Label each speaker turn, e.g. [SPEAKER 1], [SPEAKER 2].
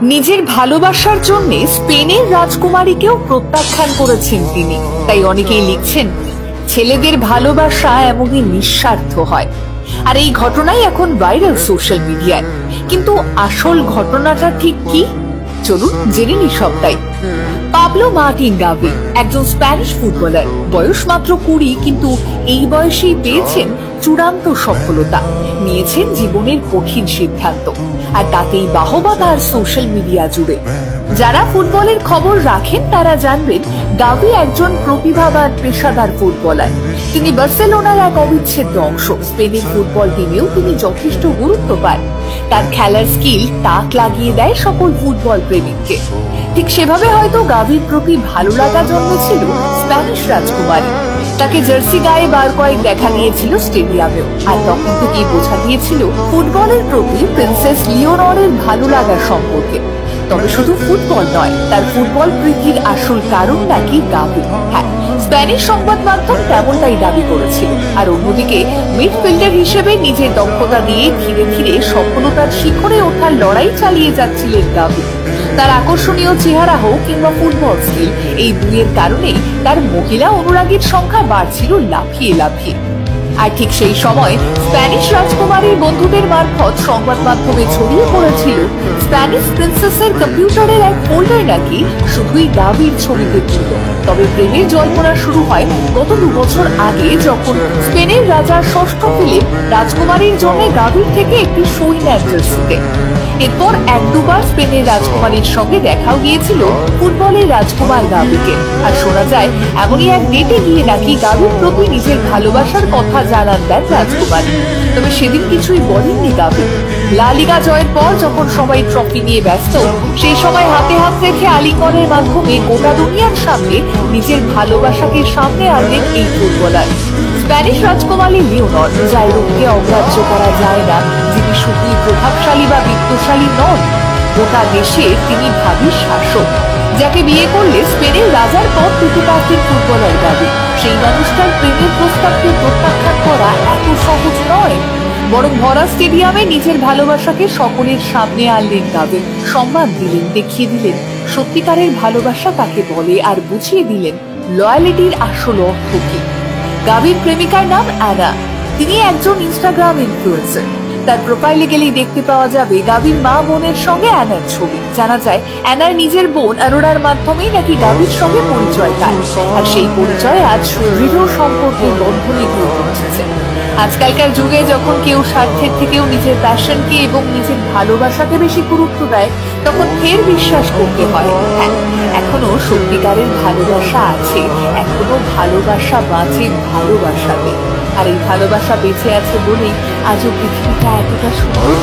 [SPEAKER 1] নিজের ভালোবাসার জন্য স্পেনের রাজকুমারীকেও প্রত্যাখ্যান করেছেন তিনি। তাই অনেকেই লিখছেন, ছেলেদের ভালোবাসা এমনই নিঃস্বার্থ হয়। আর এই ঘটনাই এখন ভাইরাল সোশ্যাল মিডিয়ায়। কিন্তু আসল ঘটনাটা ঠিক কি, চলুন জেনে নি সবটাই। পাবলো মার্টিন গাভি একজন স্প্যানিশ ফুটবলার, বয়স মাত্র 20, কিন্তু এই বয়সেই পেয়েছেন চূড়ান্ত সফলতা, নিয়েছেন জীবনের কঠিন সিদ্ধান্ত, আর তাতেই বাহবা তার সোশ্যাল মিডিয়া জুড়ে। যারা ফুটবলের খবর রাখেন তারা জানবেন, গাভি একজন প্রতিভাবান পেশাদার ফুটবলার। তিনি বার্সেলোনার এক অবিচ্ছেদ্য অংশ। স্পেনের ফুটবল টিমেও তিনি যথেষ্ট গুরুত্ব পান। তার খেলার স্কিল তাক লাগিয়ে দেয় সকল ফুটবল প্রেমিককে। ঠিক সেভাবে হয়তো গাভির প্রতি ভালো লাগা জন্মেছিল স্প্যানিশ রাজকুমারী। তাকে জার্সি গায়ে বার কয়েক দেখা নিয়েছিল স্টেডিয়ামেও, আর তখন থেকেই বোঝা গিয়েছিল ফুটবলের প্রতি প্রিন্সেস লিওনরের ভালো লাগার সম্পর্কে। তবে শুধু ফুটবল নয়, তার ফুটবল প্রীতির আসল কারণ নাকি গাভি। হ্যাঁ, স্প্যানিশ সংবাদ মাধ্যম তেমনটাই দাবি করেছিল। আর অন্যদিকে মিডফিল্ডার হিসেবে নিজের দক্ষতা দিয়ে ধীরে ধীরে সফলতার শিখরে ওঠার লড়াই চালিয়ে যাচ্ছিলেন গাভি। তার আকর্ষণীয় চেহারা হোক কিংবা ফুটবল স্কিল, এই দুইয়ের কারণেই তার মহিলা অনুরাগীর সংখ্যা বাড়ছিল লাফিয়ে লাফিয়ে। আর ঠিক সেই সময় স্প্যানিশ রাজকুমারীর বন্ধুদের মারফত সংবাদ মাধ্যমে ছড়িয়ে পড়েছিল স্প্যানিশ প্রিন্সেসের কম্পিউটারের এক ফোল্ডার নাকি শুধুই গাভির ছবিতে ছিল। তবে প্রেমের জল্পনা শুরু হয় গত 2 বছর আগে, যখন স্পেনের রাজার 6ষ্ঠ ফিলিপ রাজকুমারীর জন্য গাভির থেকে একটি সই নেন জার্সিতে। এরপর 1-2 বার স্পেনের রাজকুমারীর সঙ্গে দেখাও গিয়েছিল ফুটবলের রাজকুমার গাভিকে। আর শোনা যায় এমনই এক ডেটে গিয়ে নাকি গাভির প্রতি নিজের ভালোবাসার কথা জানান দেন রাজকুমারী। তবে সেদিন কিছুই বলেননি গাভি। লা লিগা জয়ের পর যখন সবাই ট্রফি নিয়ে ব্যস্ত, সেই সময় হাতে হাত রেখে আলিঙ্গনের মাধ্যমে গোটা দুনিয়ার সামনে নিজের ভালোবাসাকে সামনে আনলেন এই ফুটবলার। স্প্যানিশ রাজকুমারী লিওনর, যার রূপকে অগ্রাহ্য করা যায় না, যিনি শুধুই প্রভাবশালী বা বিত্তশালী নন, গোটা দেশে তিনি ভাবির শাসক। যাকে বিয়ে করলে স্পেনের রাজার পর পেতে পারতেন ফুটবলার গাভি, সেই মানুষটার প্রেমের প্রস্তাবকে প্রত্যাখ্যান করা এত সহজ নয়। বরং ভরা স্টেডিয়ামে নিজের ভালোবাসাকে সকলের সামনে আনলেন গাভি। সম্মান দিলেন, দেখিয়ে দিলেন সত্যিকারের ভালোবাসা কাকে বলে, আর বুঝিয়ে দিলেন লয়ালিটির আসল অর্থ কি। গাভির প্রেমিকার নাম অ্যানা। তিনি একজন ইনস্টাগ্রাম ইনফ্লুয়েন্সার। তার প্রোফাইলে গেলেই দেখতে পাওয়া যাবে গাভির মা বোনের সঙ্গে অ্যানার ছবি। জানা যায় অ্যানার নিজের বোন অ্যারোরার মাধ্যমেই নাকি গাভির সঙ্গে পরিচয় তার, আর সেই পরিচয় আজ দৃঢ় সম্পর্কের বন্ধনে গিয়ে পৌঁছেছে। আজকালকার যুগে যখন কেউ স্বার্থের থেকেও নিজের প্যাশনকে এবং নিজের ভালোবাসাকে বেশি গুরুত্ব দেয়, তখন ফের বিশ্বাস করতে হয়, হ্যাঁ, এখনো সত্যিকারের ভালোবাসা আছে, এখনো ভালোবাসা বাঁচে ভালোবাসাতে। আর এই ভালোবাসা বেঁচে আছে বলেই আজও পৃথিবীটা এতটা সুন্দর।